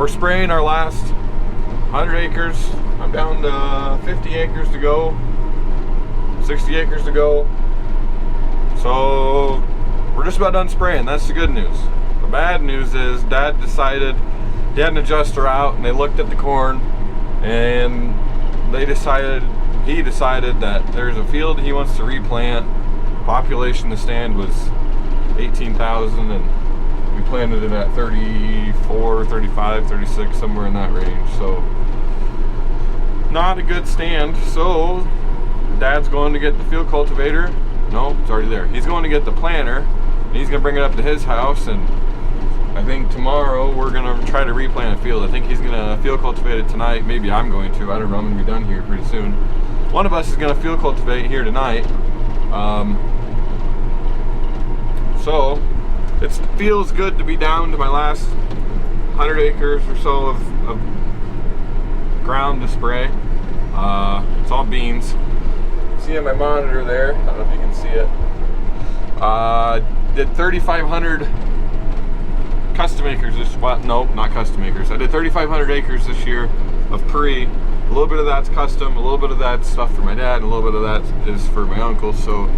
we're spraying our last 100 acres. I'm down to 50 acres to go, 60 acres to go. So we're just about done spraying. That's the good news. The bad news is Dad decided he had an adjuster out, and they looked at the corn, and he decided that there's a field he wants to replant. Population to stand was 18,000, and we planted it at 34, 35, 36, somewhere in that range. So not a good stand. So Dad's going to get the field cultivator. No, it's already there. He's going to get the planter, and he's going to bring it up to his house, and I think tomorrow we're going to try to replant a field. I think he's going to field cultivate it tonight. Maybe I'm going to. I don't know. I'm going to be done here pretty soon. One of us is going to field cultivate here tonight. So it feels good to be down to my last 100 acres or so of ground to spray. It's all beans. See on my monitor there, I don't know if you can see it. Did 3,500 custom acres this, well, no, not custom acres. I did 3,500 acres this year of pre. A little bit of that's custom, a little bit of that's stuff for my dad, and a little bit of that is for my uncle. So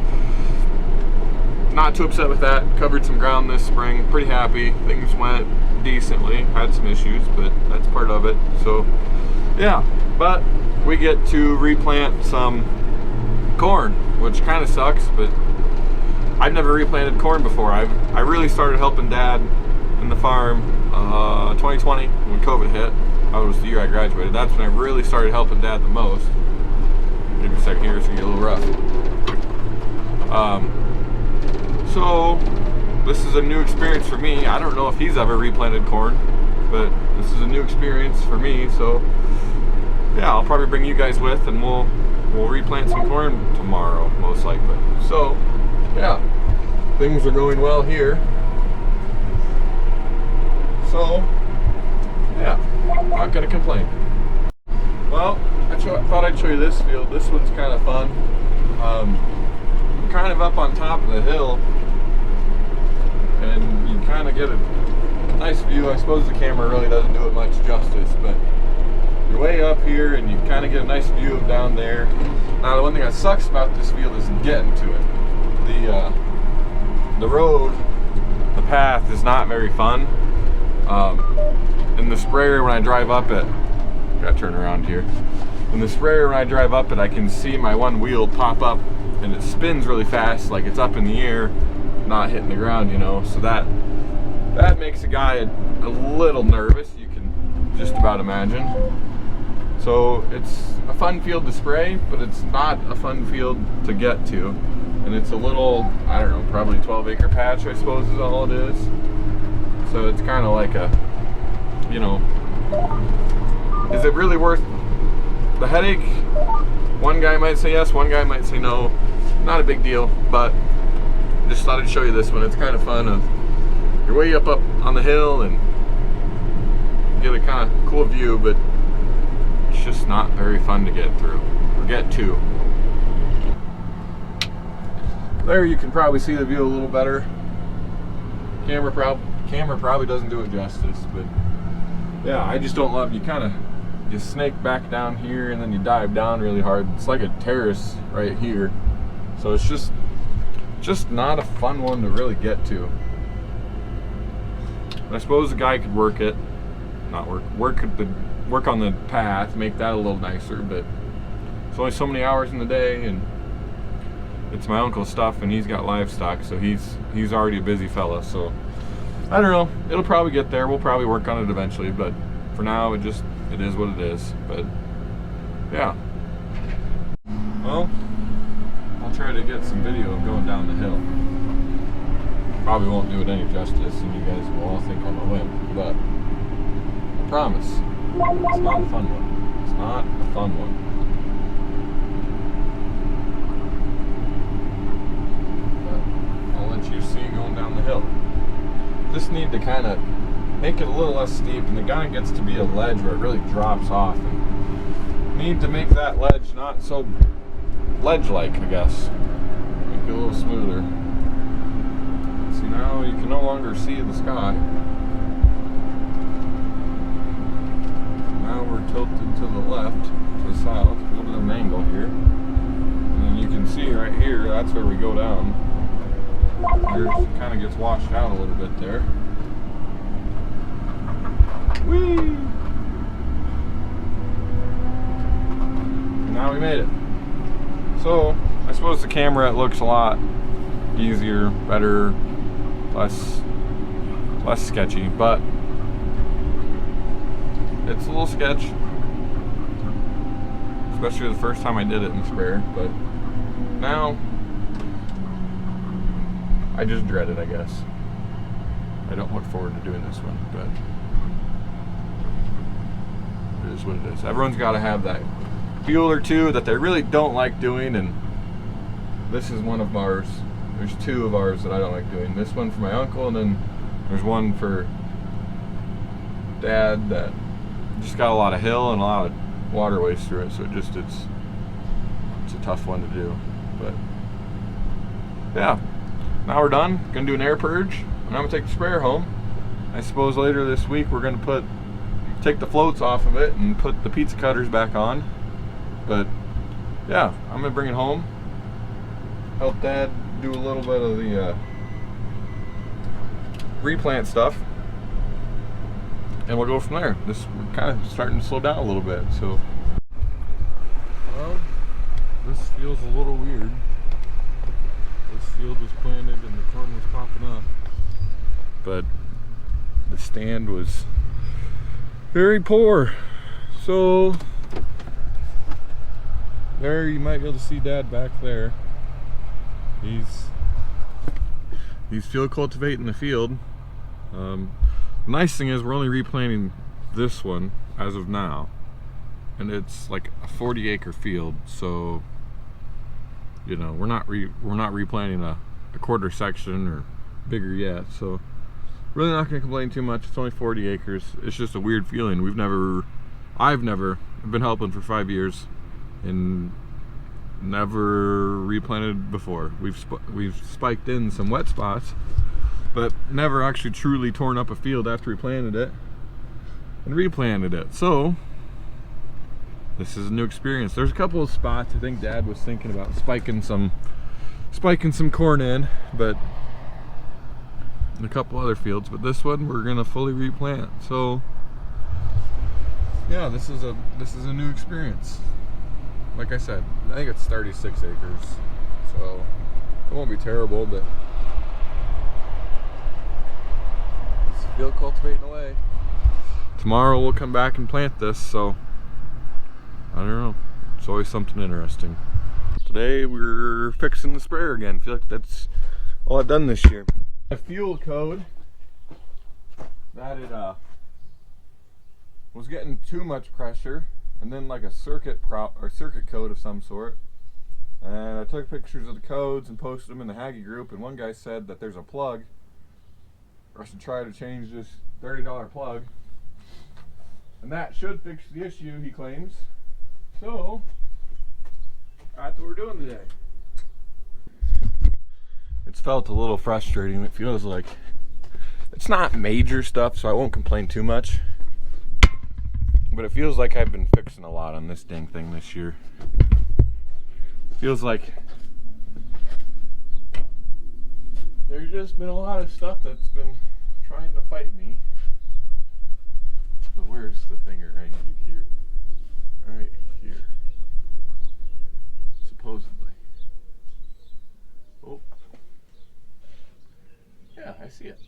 not too upset with that. Covered some ground this spring. Pretty happy. Things went decently. Had some issues, but that's part of it. So yeah, but we get to replant some corn, which kind of sucks, but I've never replanted corn before. I really started helping Dad in the farm 2020 when COVID hit. That was the year I graduated. That's when I really started helping Dad the most. Give me a second here, it's gonna get a little rough. So this is a new experience for me. I don't know if he's ever replanted corn, but this is a new experience for me. So yeah, I'll probably bring you guys with, and we'll replant some corn tomorrow, most likely. So yeah, things are going well here. So yeah, not gonna complain. Well, I thought I'd show you this field. This one's kind of fun. I'm kind of up on top of the hill, and you kind of get a nice view. I suppose the camera really doesn't do it much justice, but you're way up here and you kind of get a nice view of down there. Now the one thing that sucks about this field is getting to it. The road, the path is not very fun. In the sprayer, when I drive up it, gotta turn around here. In the sprayer, when I drive up it, I can see my one wheel pop up, and it spins really fast, like it's up in the air, not hitting the ground, you know. So that makes a guy a little nervous. You can just about imagine. So it's a fun field to spray, but it's not a fun field to get to. And it's a little, I don't know, probably 12-acre patch, I suppose is all it is. So it's kind of like a, you know, is it really worth the headache? One guy might say yes, one guy might say no. Not a big deal, but just thought I'd show you this one. It's kind of fun. You're way up on the hill and get a kind of cool view, but it's just not very fun to get through or get to. There you can probably see the view a little better. Camera probably doesn't do it justice, but yeah, I just don't love, you snake back down here and then you dive down really hard. It's like a terrace right here. So it's just not a fun one to really get to. I suppose the guy could work on the path, make that a little nicer, but it's only so many hours in the day, and it's my uncle's stuff, and he's got livestock, so he's already a busy fella. So I don't know, it'll probably get there. We'll probably work on it eventually, but for now it is what it is. But yeah, well, I'll try to get some video of going down the hill. Probably won't do it any justice, and you guys will all think I'm a wimp, but I promise, it's not a fun one. It's not a fun one. But I'll let you see going down the hill. Just need to kind of make it a little less steep, and the guy gets to be a ledge where it really drops off, and need to make that ledge not so ledge-like, I guess. Make it a little smoother. See, now you can no longer see the sky. tilted to the left, to the south, a little bit of an angle here. And then you can see right here, that's where we go down. There's kind of gets washed out a little bit there. Whee! Now we made it. So I suppose the camera, it looks a lot easier, better, less sketchy, but it's a little sketch, especially the first time I did it in the sprayer. But now I just dread it, I guess. I don't look forward to doing this one, but it is what it is. Everyone's got to have that field or two that they really don't like doing, and this is one of ours. There's two of ours that I don't like doing. This one for my uncle, and then there's one for Dad that just got a lot of hill and a lot of waterways through it, so it's a tough one to do. But yeah, now we're done. Gonna do an air purge, and I'm gonna take the sprayer home. I suppose later this week we're gonna take the floats off of it and put the pizza cutters back on. But yeah, I'm gonna bring it home, help Dad do a little bit of the replant stuff, and we'll go from there. We're kind of starting to slow down a little bit, so. Well, this feels a little weird. This field was planted and the corn was popping up, but the stand was very poor. So there you might be able to see Dad back there. He's field cultivating the field. The nice thing is we're only replanting this one as of now, and it's like a 40-acre field. So you know, we're not replanting a quarter section or bigger yet. So really not going to complain too much. It's only 40 acres. It's just a weird feeling. I've been helping for 5 years and never replanted before. We've spiked in some wet spots, but never actually truly torn up a field after we planted it and replanted it. So this is a new experience. There's a couple of spots I think Dad was thinking about spiking some corn in, but a couple other fields, but this one we're gonna fully replant. So yeah, this is a new experience. Like I said, I think it's 36 acres, so it won't be terrible, but it's field cultivating away. Tomorrow we'll come back and plant this, so I don't know. It's always something interesting. Today we're fixing the sprayer again. I feel like that's all I've done this year. A fuel code that it was getting too much pressure, and then like a circuit code of some sort. And I took pictures of the codes and posted them in the Haggy group, and one guy said that there's a plug, or I should try to change this $30 plug, and that should fix the issue, he claims. So that's what we're doing today. It's felt a little frustrating. It feels like it's not major stuff, so I won't complain too much, but it feels like I've been fixing a lot on this dang thing this year. Feels like there's just been a lot of stuff that's been trying to fight me. But where's the finger I need here? Right here. Supposedly. Oh. Yeah, I see it.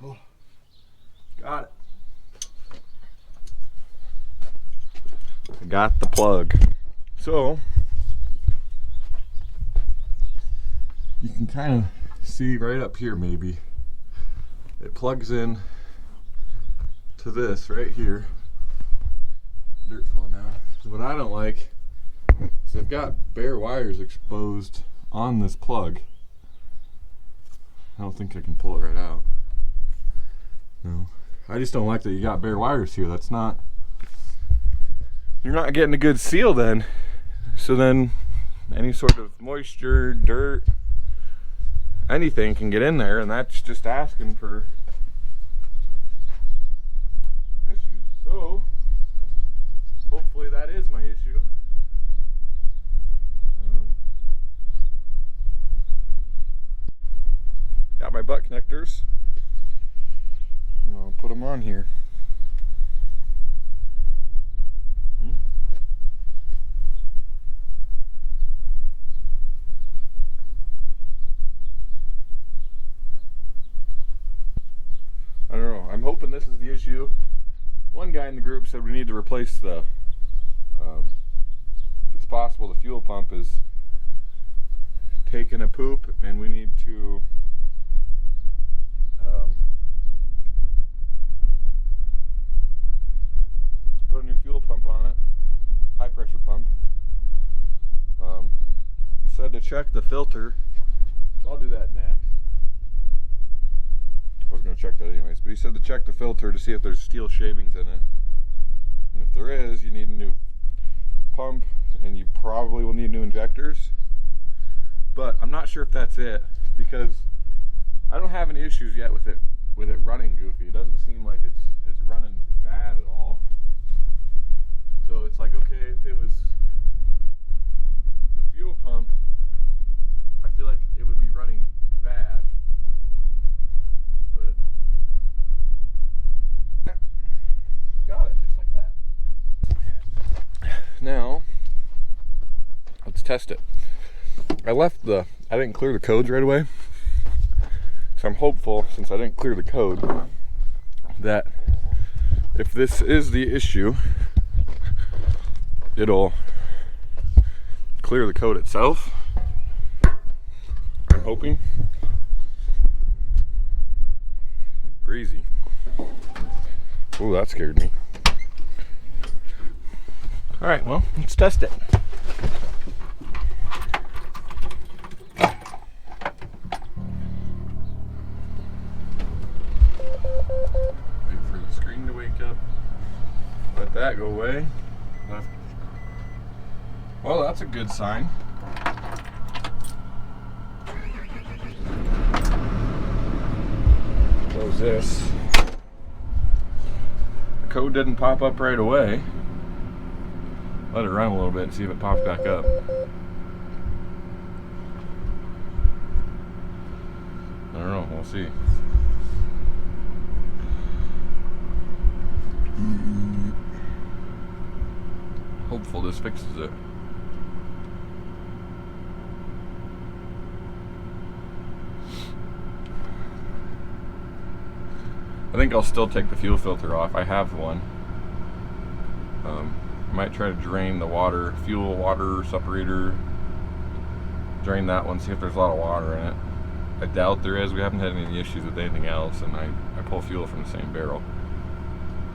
Oh. Got it. I got the plug. So you can kind of see right up here, maybe it plugs in to this right here. Dirt falling down. What I don't like is I've got bare wires exposed on this plug. I don't think I can pull it right out. No, I just don't like that you got bare wires here. That's not, you're not getting a good seal then. So then any sort of moisture, dirt, anything can get in there, and that's just asking for So, hopefully that is my issue. Got my butt connectors. I'll put them on here. I don't know. I'm hoping this is the issue. One guy in the group said we need to replace the, it's possible the fuel pump is taking a poop and we need to put a new fuel pump on it, high pressure pump. He said to check the filter, so I'll do that next. I was going to check that anyways, but he said to check the filter to see if there's steel shavings in it. And if there is, you need a new pump and you probably will need new injectors. But I'm not sure if that's it, because I don't have any issues yet with it running goofy. It doesn't seem like it's running bad at all. So it's like, okay, if it was the fuel pump, I feel like it would be running bad. But got it, just like that. Now, let's test it. I didn't clear the codes right away. So I'm hopeful, since I didn't clear the code, that if this is the issue, it'll clear the code itself. I'm hoping. Breezy. Ooh, that scared me. Alright, well, let's test it. Wait for the screen to wake up. Let that go away. Left. Well, that's a good sign. Close this. The code didn't pop up right away. Let it run a little bit and see if it pops back up. I don't know, we'll see. Hopeful this fixes it. I think I'll still take the fuel filter off. I have one. I might try to drain the fuel water separator. Drain that one, see if there's a lot of water in it. I doubt there is. We haven't had any issues with anything else, and I pull fuel from the same barrel.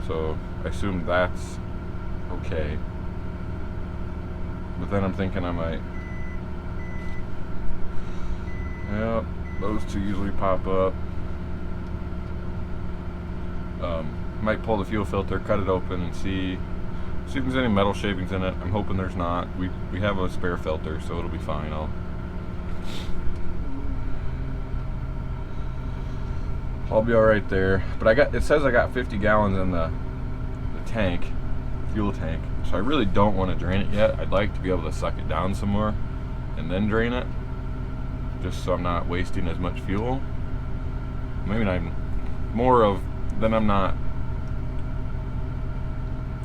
So I assume that's okay. But then I'm thinking I might. Yep, those two usually pop up. Might pull the fuel filter, cut it open, and see if there's any metal shavings in it. I'm hoping there's not. We have a spare filter, so it'll be fine. I'll be all right there. But it says I got 50 gallons in the tank, fuel tank. So I really don't want to drain it yet. I'd like to be able to suck it down some more and then drain it, just so I'm not wasting as much fuel. Maybe not more of. Then I'm not.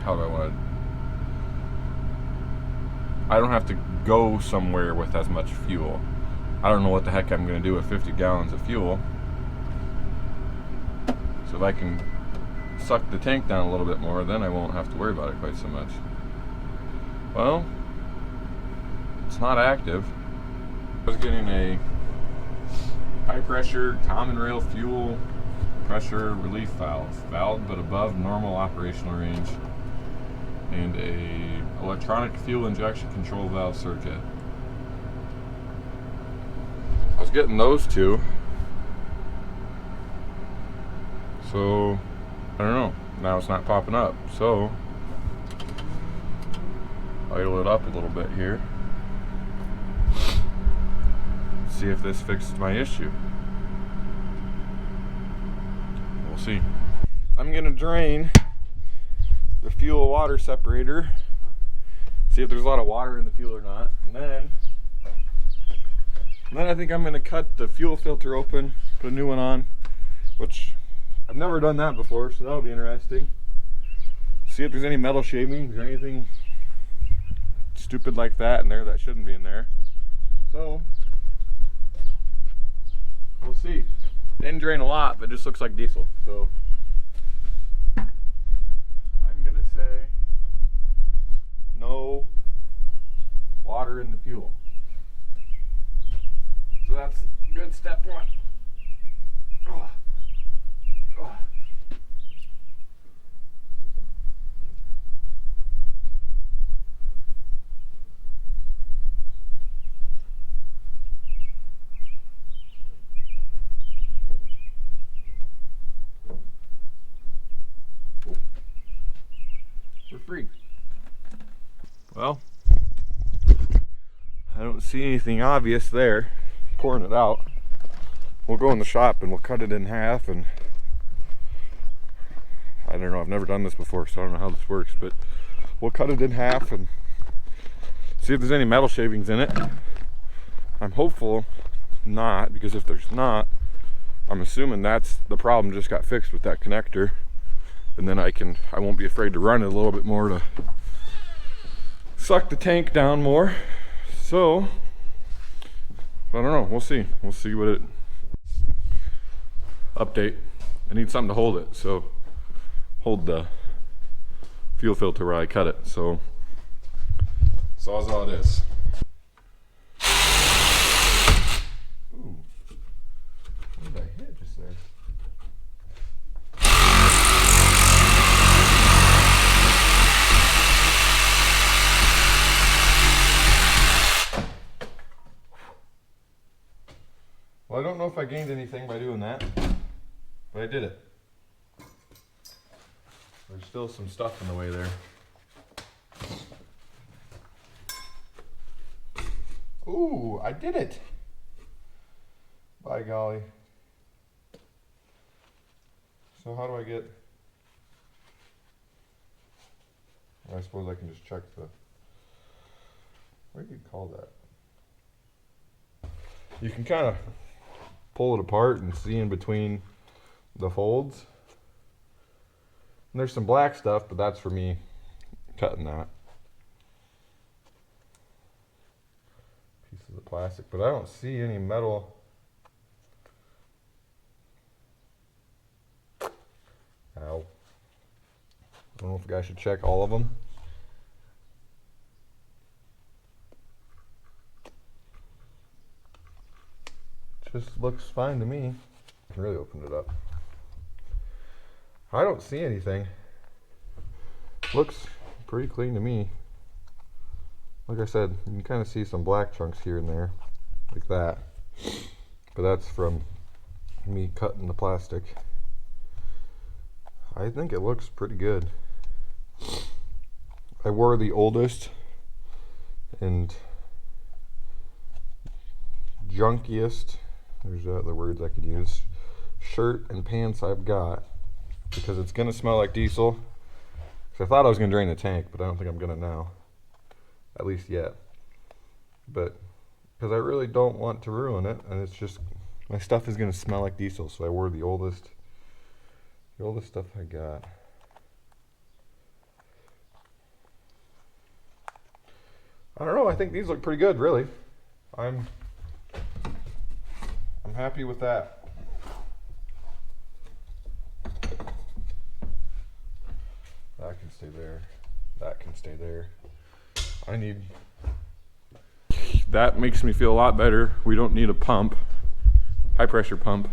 How do I want to? I don't have to go somewhere with as much fuel. I don't know what the heck I'm going to do with 50 gallons of fuel. So if I can suck the tank down a little bit more, then I won't have to worry about it quite so much. Well, it's not active. I was getting a high pressure common rail fuel pressure relief valve but above normal operational range, and a electronic fuel injection control valve circuit. I was getting those two, so I don't know. Now it's not popping up, so idle it up a little bit here. See if this fixes my issue. We'll see. I'm gonna drain the fuel water separator, see if there's a lot of water in the fuel or not, and then I think I'm going to cut the fuel filter open, put a new one on, which I've never done that before, so that'll be interesting. See if there's any metal shavings or anything stupid like that in there that shouldn't be in there. So we'll see. Didn't drain a lot, but it just looks like diesel. So I'm gonna say no water in the fuel. So that's good step one. Oh. Oh. We're free. Well, I don't see anything obvious there. Pouring it out. We'll go in the shop and we'll cut it in half, and I don't know, I've never done this before, so I don't know how this works, but we'll cut it in half and see if there's any metal shavings in it. I'm hopeful not, because if there's not, I'm assuming that's the problem just got fixed with that connector, and then I won't be afraid to run it a little bit more to suck the tank down more. So I don't know, we'll see what it update. I need something to hold it, so hold the fuel filter where I cut it. So that's all it is. Ooh, what did I hit just there? Well, I don't know if I gained anything by doing that, but I did it. There's still some stuff in the way there. Ooh, I did it! By golly. So how do I get... I suppose I can just check the... What do you call that? You can kind of pull it apart and see in between the folds. And there's some black stuff, but that's for me cutting that. Pieces of plastic, but I don't see any metal. Ow. I don't know if I should check all of them. Just looks fine to me. I can really open it up. I don't see anything. Looks pretty clean to me. Like I said, you can kind of see some black chunks here and there, like that. But that's from me cutting the plastic. I think it looks pretty good. I wore the oldest and junkiest, there's the words I could use, shirt and pants I've got, because it's gonna smell like diesel. So I thought I was gonna drain the tank, but I don't think I'm gonna now, at least yet. But because I really don't want to ruin it, and it's just, my stuff is gonna smell like diesel, so I wore the oldest stuff I got. I don't know, I think these look pretty good, really. I'm happy with that. That can stay there. That can stay there. That makes me feel a lot better. We don't need a pump, high pressure pump.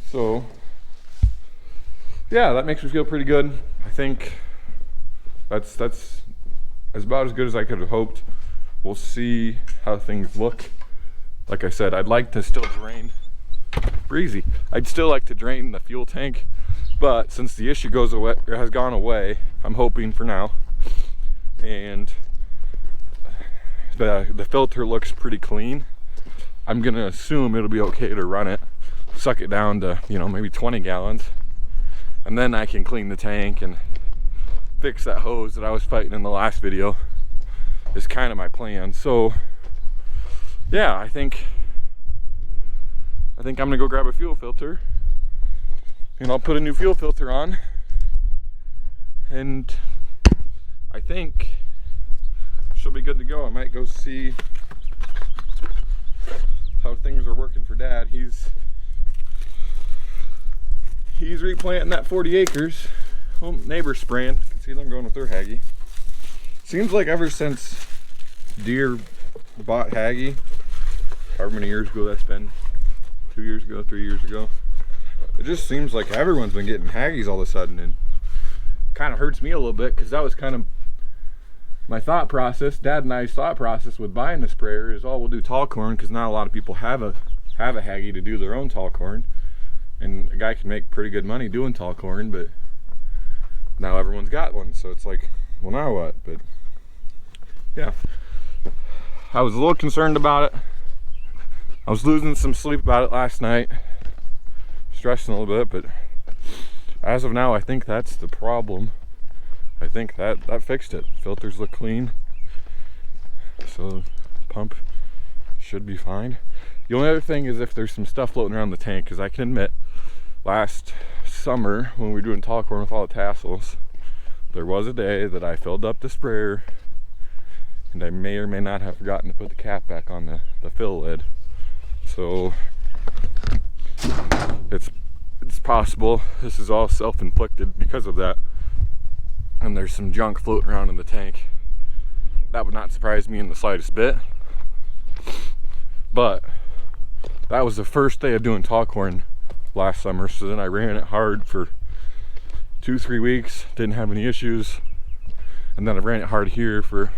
So yeah, that makes me feel pretty good. I think that's about as good as I could have hoped. We'll see how things look. Like I said, I'd like to still drain, breezy. I'd still like to drain the fuel tank, but since the issue has gone away, I'm hoping for now, and the filter looks pretty clean, I'm gonna assume it'll be okay to run it, suck it down to, maybe 20 gallons, and then I can clean the tank and fix that hose that I was fighting in the last video is kind of my plan. So yeah, I think I'm gonna go grab a fuel filter and I'll put a new fuel filter on, and I think she'll be good to go. I might go see how things are working for Dad. He's replanting that 40 acres. Well, neighbor's spraying. You can see them going with their Hagie. Seems like ever since Deere bought Hagie, however many years ago that's been, 2 years ago, 3 years ago, it just seems like everyone's been getting Hagies all of a sudden, and it kind of hurts me a little bit because that was kind of my thought process. Dad and I's thought process with buying the sprayer is, oh, we'll do tall corn because not a lot of people have a Hagie to do their own tall corn, and a guy can make pretty good money doing tall corn, but now everyone's got one, so it's like, well, now what? But yeah, I was a little concerned about it. I was losing some sleep about it last night, stressing a little bit, but as of now, I think that's the problem. I think that fixed it. Filters look clean, so pump should be fine. The only other thing is if there's some stuff floating around the tank, because I can admit, last summer when we were doing tall corn with all the tassels, there was a day that I filled up the sprayer and I may or may not have forgotten to put the cap back on the fill lid. So it's possible this is all self-inflicted because of that, and there's some junk floating around in the tank. That would not surprise me in the slightest bit. But that was the first day of doing tall corn last summer, so then I ran it hard for 2-3 weeks, didn't have any issues, and then I ran it hard here for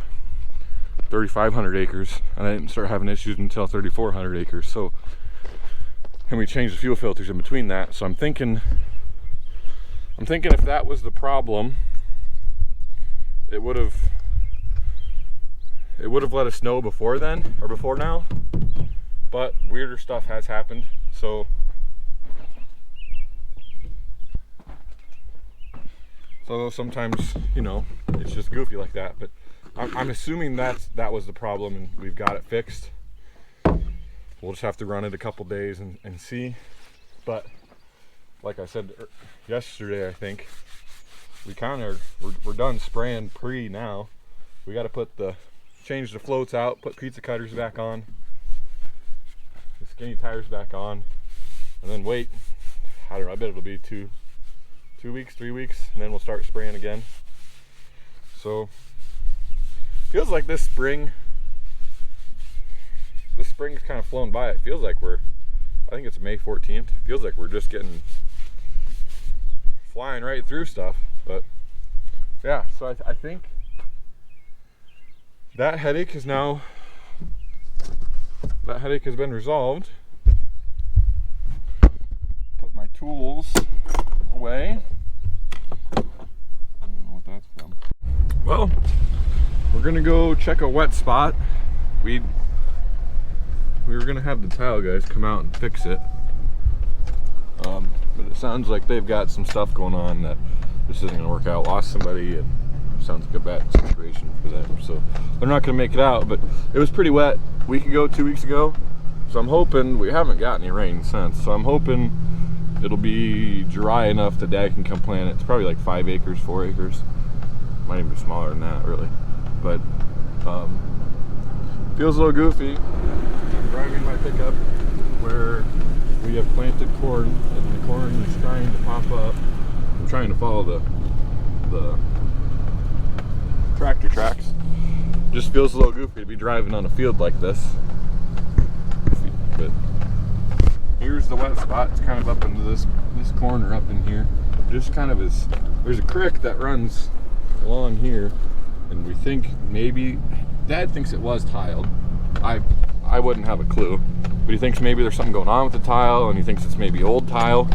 3,500 acres, and I didn't start having issues until 3,400 acres. So, and we changed the fuel filters in between that. So I'm thinking if that was the problem, it would have let us know before then, or before now. But weirder stuff has happened, so sometimes, you know, it's just goofy like that. But I'm assuming that was the problem and we've got it fixed. We'll just have to run it a couple days and see. But like I said yesterday, I think we're done spraying pre now. We got to change the floats out, put pizza cutters back on, the skinny tires back on, and then wait. I don't know, I bet it'll be 2 weeks, 3 weeks, and then we'll start spraying again. So feels like this spring's kind of flown by. It feels like I think it's May 14th. Feels like we're just flying right through stuff. But yeah, so I think that headache has been resolved. Put my tools away. I don't know what that's from. Well, we're gonna go check a wet spot. We were gonna have the tile guys come out and fix it, but it sounds like they've got some stuff going on that this isn't gonna work out. Lost somebody, and sounds like a bad situation for them, so they're not gonna make it out. But it was pretty wet a week ago, 2 weeks ago, so I'm hoping we haven't got any rain since. So I'm hoping it'll be dry enough that Dad can come plant it. It's probably like 5 acres, 4 acres, might even be smaller than that, really. But feels a little goofy. I'm driving my pickup where we have planted corn, and the corn is trying to pop up. I'm trying to follow the tractor tracks. Just feels a little goofy to be driving on a field like this. But here's the wet spot. It's kind of up into this corner up in here. Just kind of there's a creek that runs along here, and we think maybe Dad thinks it was tiled. I wouldn't have a clue, but he thinks maybe there's something going on with the tile, and he thinks it's maybe old tile.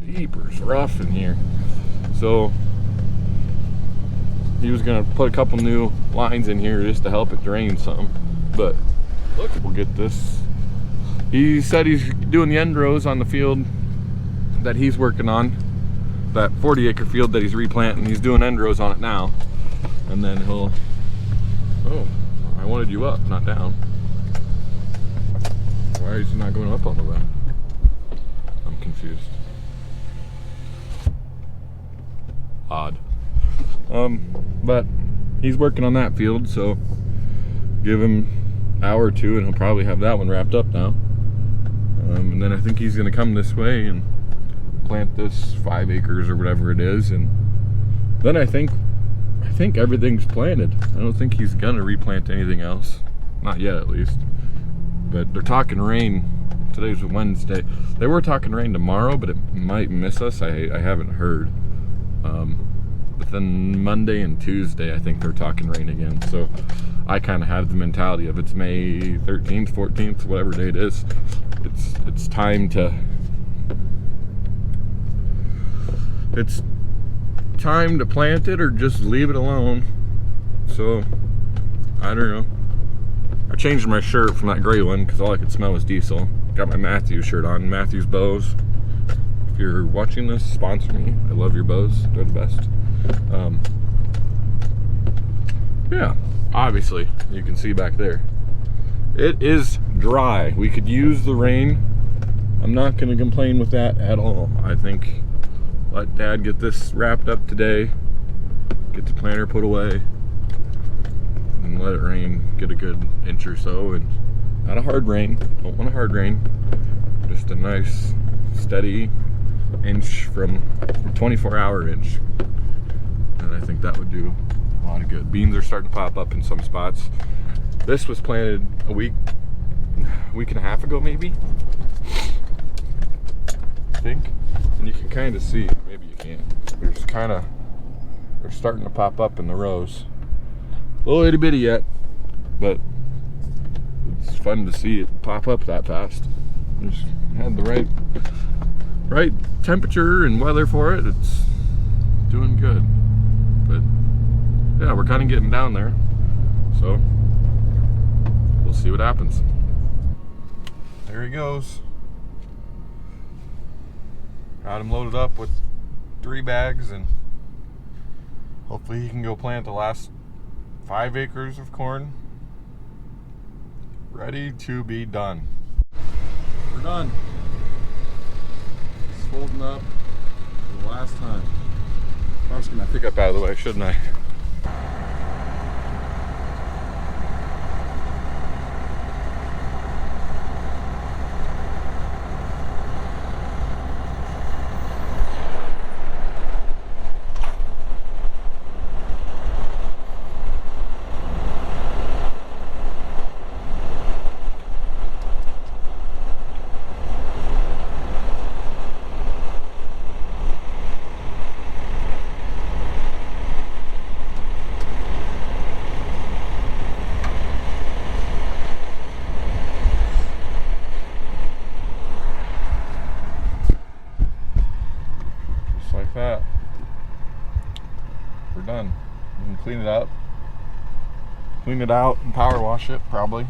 Jeepers, rough in here. So he was gonna put a couple new lines in here just to help it drain some. But look, we'll get this. He said he's doing the end rows on the field that he's working on. that 40-acre field that he's replanting. He's doing end rows on it now, and then he'll. Oh, I wanted you up, not down. Why is he not going up all the way? I'm confused. Odd. But he's working on that field, so give him an hour or two and he'll probably have that one wrapped up now. And then I think he's gonna come this way and plant this 5 acres or whatever it is, and then I think everything's planted. I don't think he's gonna replant anything else, not yet at least. But they're talking rain. Today's Wednesday. They were talking rain tomorrow, but it might miss us. I haven't heard. But then Monday and Tuesday, I think they're talking rain again. So I kind of have the mentality of it's May 13th, 14th, whatever day it is. It's time to plant it or just leave it alone. So I don't know. I changed my shirt from that gray one because all I could smell was diesel. Got my Matthews shirt on, Matthews bows. If you're watching this, sponsor me. I love your bows, they're the best. Yeah, obviously, you can see back there. It is dry. We could use the rain. I'm not gonna complain with that at all. I think let Dad get this wrapped up today, get the planter put away, and let it rain, get a good inch or so, and not a hard rain, don't want a hard rain, just a nice steady inch from 24-hour inch, and I think that would do a lot of good. Beans are starting to pop up in some spots. This was planted a week and a half ago maybe, I think, and you can kind of see, maybe you can't, they're starting to pop up in the rows. A little itty bitty yet, but it's fun to see it pop up that fast. Just had the right temperature and weather for it. It's doing good. But yeah, we're kind of getting down there. So we'll see what happens. There he goes. Got him loaded up with 3 bags, and hopefully he can go plant the last 5 acres of corn, ready to be done. We're done. It's folding up for the last time. I was gonna pick up out of the way, shouldn't I? Like that. We're done. We can clean it up. Clean it out and power wash it, probably.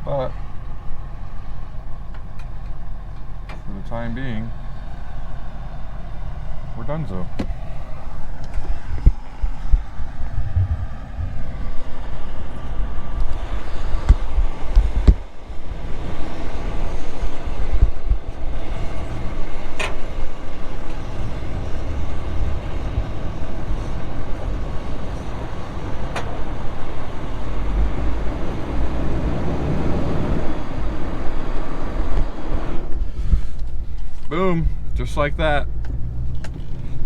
But for the time being, we're donezo. Boom, just like that.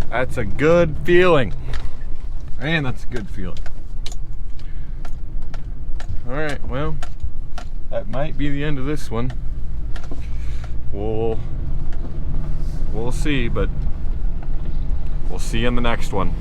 That's a good feeling. Man, that's a good feeling. All right, well, that might be the end of this one. We'll see, but we'll see you in the next one.